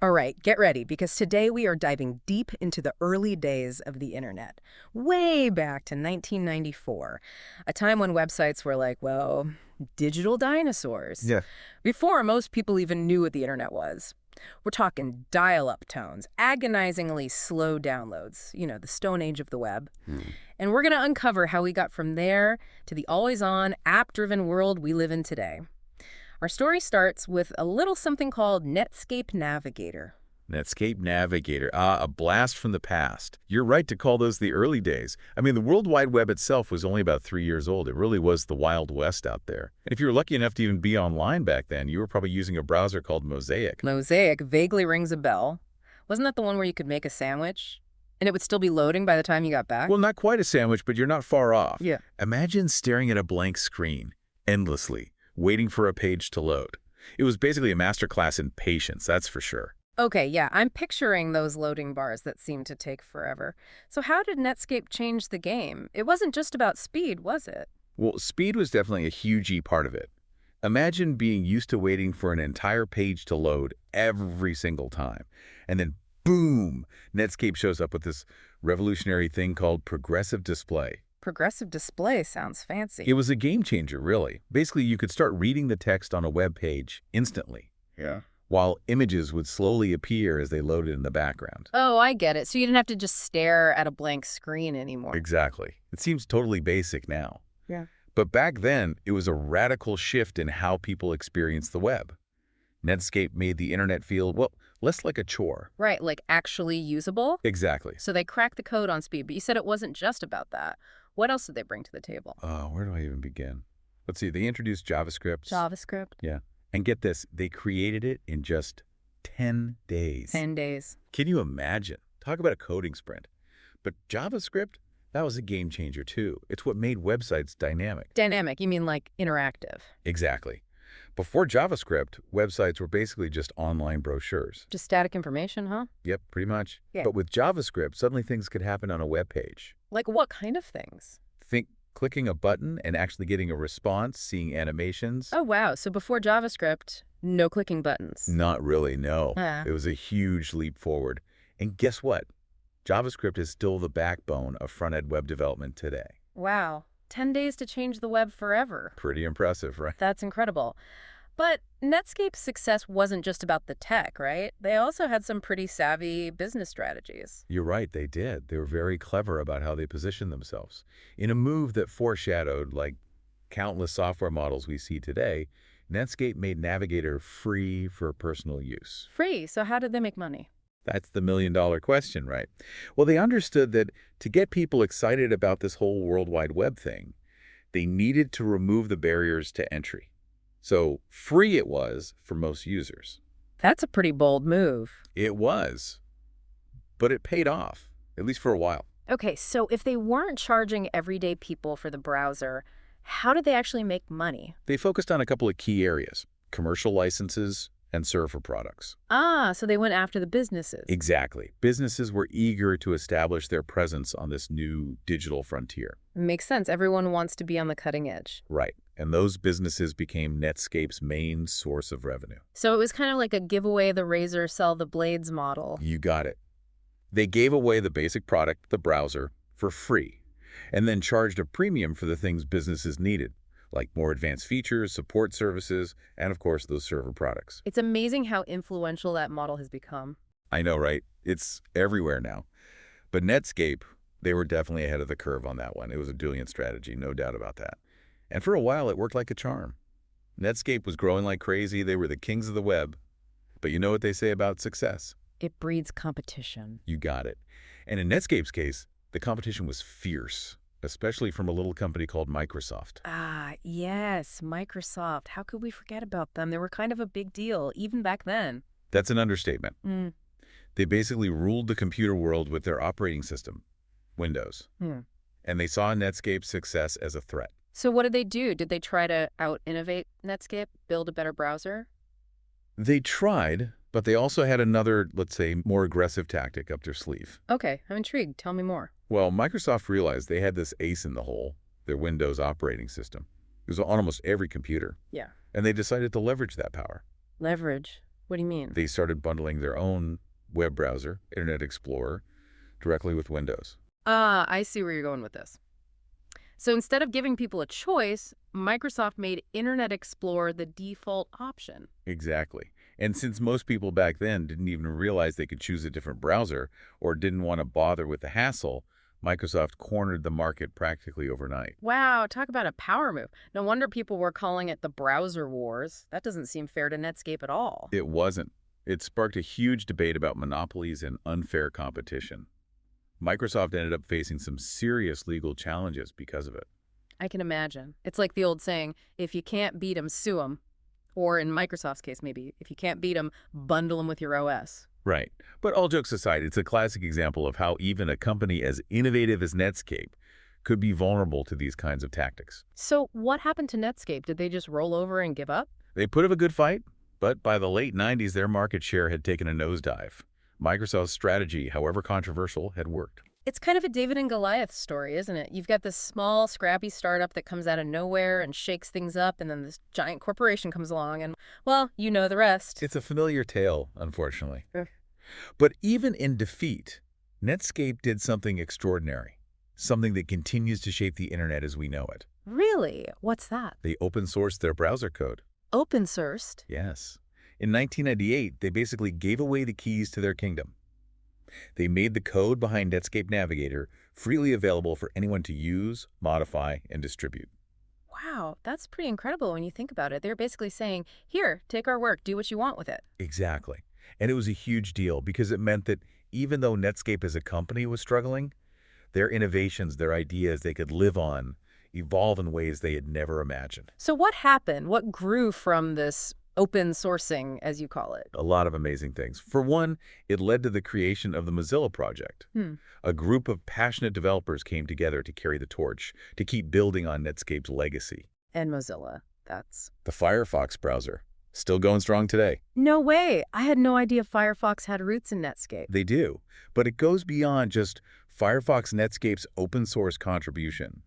All right, get ready, because today we are diving deep into the early days of the internet, way back to 1994, a time when websites were like, well, digital dinosaurs, Yeah. before most people even knew what the internet was. We're talking dial-up tones, agonizingly slow downloads, the Stone Age of the web. Hmm. And we're going to uncover how we got from there to the always-on, app-driven world we live in today. Our story starts with a little something called Netscape Navigator. Netscape Navigator. Ah, a blast from the past. You're right to call those the early days. I mean, the World Wide Web itself was only about 3 years old. It really was the Wild West out there. And if you were lucky enough to even be online back then, you were probably using a browser called Mosaic. Mosaic vaguely rings a bell. Wasn't that the one where you could make a sandwich? And it would still be loading by the time you got back? Well, not quite a sandwich, but you're not far off. Yeah. Imagine staring at a blank screen, endlessly, waiting for a page to load. It was basically a masterclass in patience, that's for sure. Okay, yeah, I'm picturing those loading bars that seem to take forever. So how did Netscape change the game? It wasn't just about speed, was it? Well, speed was definitely a huge part of it. Imagine being used to waiting for an entire page to load every single time. And then, boom, Netscape shows up with this revolutionary thing called progressive display. Progressive display sounds fancy. It was a game changer, really. Basically, you could start reading the text on a web page instantly. Yeah. While images would slowly appear as they loaded in the background. Oh, I get it. So you didn't have to just stare at a blank screen anymore. Exactly. It seems totally basic now. Yeah. But back then, it was a radical shift in how people experienced the web. Netscape made the internet feel, well, less like a chore. Right, like actually usable? Exactly. So they cracked the code on speed, but you said it wasn't just about that. What else did they bring to the table? Where do I even begin? Let's see, they introduced JavaScript. JavaScript? Yeah. And get this, they created it in just 10 days. 10 days. Can you imagine? Talk about a coding sprint. But JavaScript, that was a game changer too. It's what made websites dynamic. Dynamic, you mean like interactive? Exactly. Before JavaScript, websites were basically just online brochures. Just static information, huh? Yep, pretty much. Yeah. But with JavaScript, suddenly things could happen on a web page. Like what kind of things? Think clicking a button and actually getting a response, seeing animations. Oh, wow. So before JavaScript, no clicking buttons. Not really, no. Ah. It was a huge leap forward. And guess what? JavaScript is still the backbone of front-end web development today. Wow. 10 days to change the web forever. Pretty impressive, right? That's incredible. But Netscape's success wasn't just about the tech, right? They also had some pretty savvy business strategies. You're right, they did. They were very clever about how they positioned themselves. In a move that foreshadowed, like countless software models we see today, Netscape made Navigator free for personal use. Free, so how did they make money? That's the million-dollar question, right? Well, they understood that to get people excited about this whole World Wide Web thing, they needed to remove the barriers to entry. So free it was for most users. That's a pretty bold move. It was. But it paid off, at least for a while. Okay, so if they weren't charging everyday people for the browser, how did they actually make money? They focused on a couple of key areas: commercial licenses and server products. Ah, so they went after the businesses. Exactly. Businesses were eager to establish their presence on this new digital frontier. Makes sense. Everyone wants to be on the cutting edge. Right. And those businesses became Netscape's main source of revenue. So it was kind of like a give away the razor, sell the blades model. You got it. They gave away the basic product, the browser, for free, and then charged a premium for the things businesses needed, like more advanced features, support services, and of course, those server products. It's amazing how influential that model has become. I know, right? It's everywhere now. But Netscape, they were definitely ahead of the curve on that one. It was a brilliant strategy, no doubt about that. And for a while, it worked like a charm. Netscape was growing like crazy. They were the kings of the web. But you know what they say about success? It breeds competition. You got it. And in Netscape's case, the competition was fierce, especially from a little company called Microsoft. Ah, yes, Microsoft. How could we forget about them? They were kind of a big deal, even back then. That's an understatement. Mm. They basically ruled the computer world with their operating system, Windows. And they saw Netscape's success as a threat. So what did they do? Did they try to out-innovate Netscape, build a better browser? They tried, but they also had another, let's say, more aggressive tactic up their sleeve. Okay, I'm intrigued. Tell me more. Well, Microsoft realized they had this ace in the hole, their Windows operating system. It was on almost every computer. Yeah. And they decided to leverage that power. Leverage. What do you mean? They started bundling their own web browser, Internet Explorer, directly with Windows. Ah, I see where you're going with this. So instead of giving people a choice, Microsoft made Internet Explorer the default option. Exactly. And since most people back then didn't even realize they could choose a different browser or didn't want to bother with the hassle, Microsoft cornered the market practically overnight. Wow, talk about a power move. No wonder people were calling it the browser wars. That doesn't seem fair to Netscape at all. It wasn't. It sparked a huge debate about monopolies and unfair competition. Microsoft ended up facing some serious legal challenges because of it. I can imagine. It's like the old saying, if you can't beat 'em, sue 'em. Or in Microsoft's case, maybe, if you can't beat 'em, bundle 'em with your OS. Right. But all jokes aside, it's a classic example of how even a company as innovative as Netscape could be vulnerable to these kinds of tactics. So what happened to Netscape? Did they just roll over and give up? They put up a good fight, but by the late 90s, their market share had taken a nosedive. Microsoft's strategy, however controversial, had worked. It's kind of a David and Goliath story, isn't it? You've got this small, scrappy startup that comes out of nowhere and shakes things up, and then this giant corporation comes along and, well, you know the rest. It's a familiar tale, unfortunately. Ugh. But even in defeat, Netscape did something extraordinary, something that continues to shape the internet as we know it. Really? What's that? They open-sourced their browser code. Open sourced? Yes. In 1998, they basically gave away the keys to their kingdom. They made the code behind Netscape Navigator freely available for anyone to use, modify, and distribute. Wow, that's pretty incredible when you think about it. They're basically saying, here, take our work, do what you want with it. Exactly. And it was a huge deal because it meant that even though Netscape as a company was struggling, their innovations, their ideas, they could live on, evolve in ways they had never imagined. So what happened? What grew from this open sourcing, as you call it? A lot of amazing things. For one, it led to the creation of the Mozilla project. A group of passionate developers came together to carry the torch, to keep building on Netscape's legacy. And Mozilla, that's... The Firefox browser, still going strong today. No way! I had no idea Firefox had roots in Netscape. They do, but it goes beyond just Firefox. Netscape's open source contribution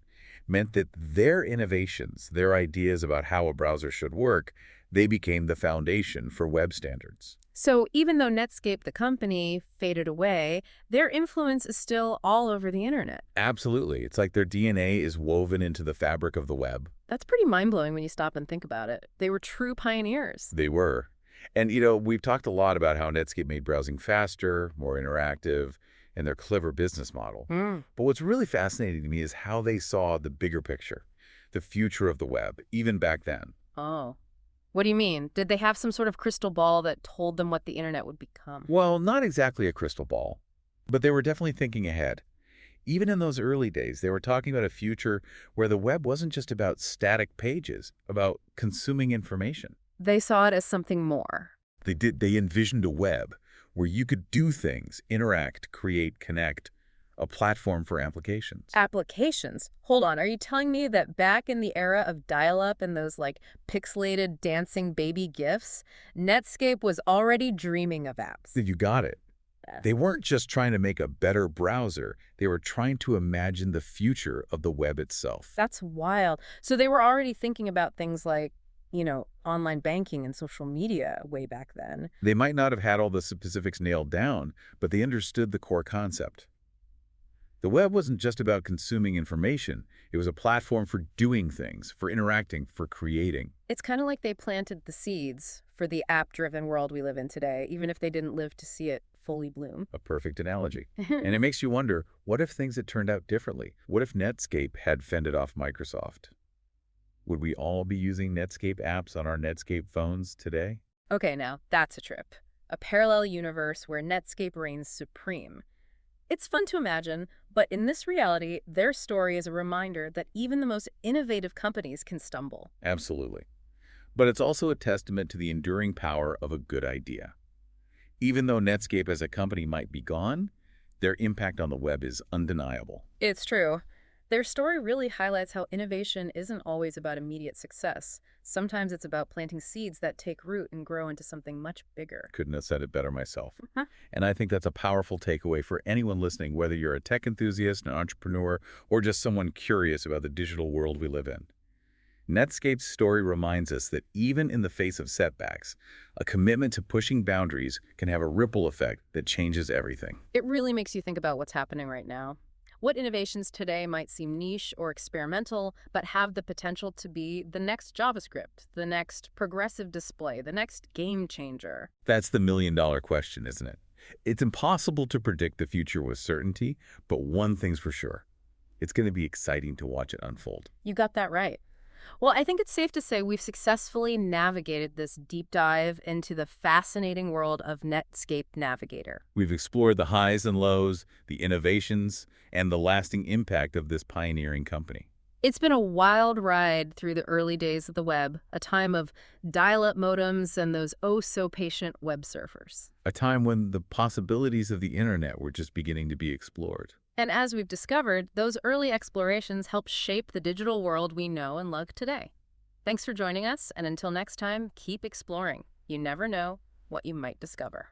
meant that their innovations, their ideas about how a browser should work, they became the foundation for web standards. So even though Netscape, the company, faded away, their influence is still all over the internet. Absolutely. It's like their DNA is woven into the fabric of the web. That's pretty mind-blowing when you stop and think about it. They were true pioneers. They were. And, we've talked a lot about how Netscape made browsing faster, more interactive, and their clever business model. But what's really fascinating to me is how they saw the bigger picture, the future of the web, even back then. Oh. What do you mean? Did they have some sort of crystal ball that told them what the internet would become? Well, not exactly a crystal ball, but they were definitely thinking ahead. Even in those early days, they were talking about a future where the web wasn't just about static pages, about consuming information. They saw it as something more. They envisioned a web where you could do things, interact, create, connect, a platform for applications. Applications? Hold on, are you telling me that back in the era of dial-up and those, pixelated dancing baby GIFs, Netscape was already dreaming of apps? You got it. They weren't just trying to make a better browser. They were trying to imagine the future of the web itself. That's wild. So they were already thinking about things like, online banking and social media way back then. They might not have had all the specifics nailed down, but they understood the core concept. The web wasn't just about consuming information. It was a platform for doing things, for interacting, for creating. It's kind of like they planted the seeds for the app-driven world we live in today, even if they didn't live to see it fully bloom. A perfect analogy. And it makes you wonder, what if things had turned out differently? What if Netscape had fended off Microsoft? Would we all be using Netscape apps on our Netscape phones today? Okay, now, that's a trip. A parallel universe where Netscape reigns supreme. It's fun to imagine, but in this reality, their story is a reminder that even the most innovative companies can stumble. Absolutely. But it's also a testament to the enduring power of a good idea. Even though Netscape as a company might be gone, their impact on the web is undeniable. It's true. Their story really highlights how innovation isn't always about immediate success. Sometimes it's about planting seeds that take root and grow into something much bigger. Couldn't have said it better myself. And I think that's a powerful takeaway for anyone listening, whether you're a tech enthusiast, an entrepreneur, or just someone curious about the digital world we live in. Netscape's story reminds us that even in the face of setbacks, a commitment to pushing boundaries can have a ripple effect that changes everything. It really makes you think about what's happening right now. What innovations today might seem niche or experimental, but have the potential to be the next JavaScript, the next progressive display, the next game changer? That's the million-dollar question, isn't it? It's impossible to predict the future with certainty, but one thing's for sure. It's going to be exciting to watch it unfold. You got that right. Well, I think it's safe to say we've successfully navigated this deep dive into the fascinating world of Netscape Navigator. We've explored the highs and lows, the innovations, and the lasting impact of this pioneering company. It's been a wild ride through the early days of the web, a time of dial-up modems and those oh-so-patient web surfers. A time when the possibilities of the internet were just beginning to be explored. And as we've discovered, those early explorations helped shape the digital world we know and love today. Thanks for joining us, and until next time, keep exploring. You never know what you might discover.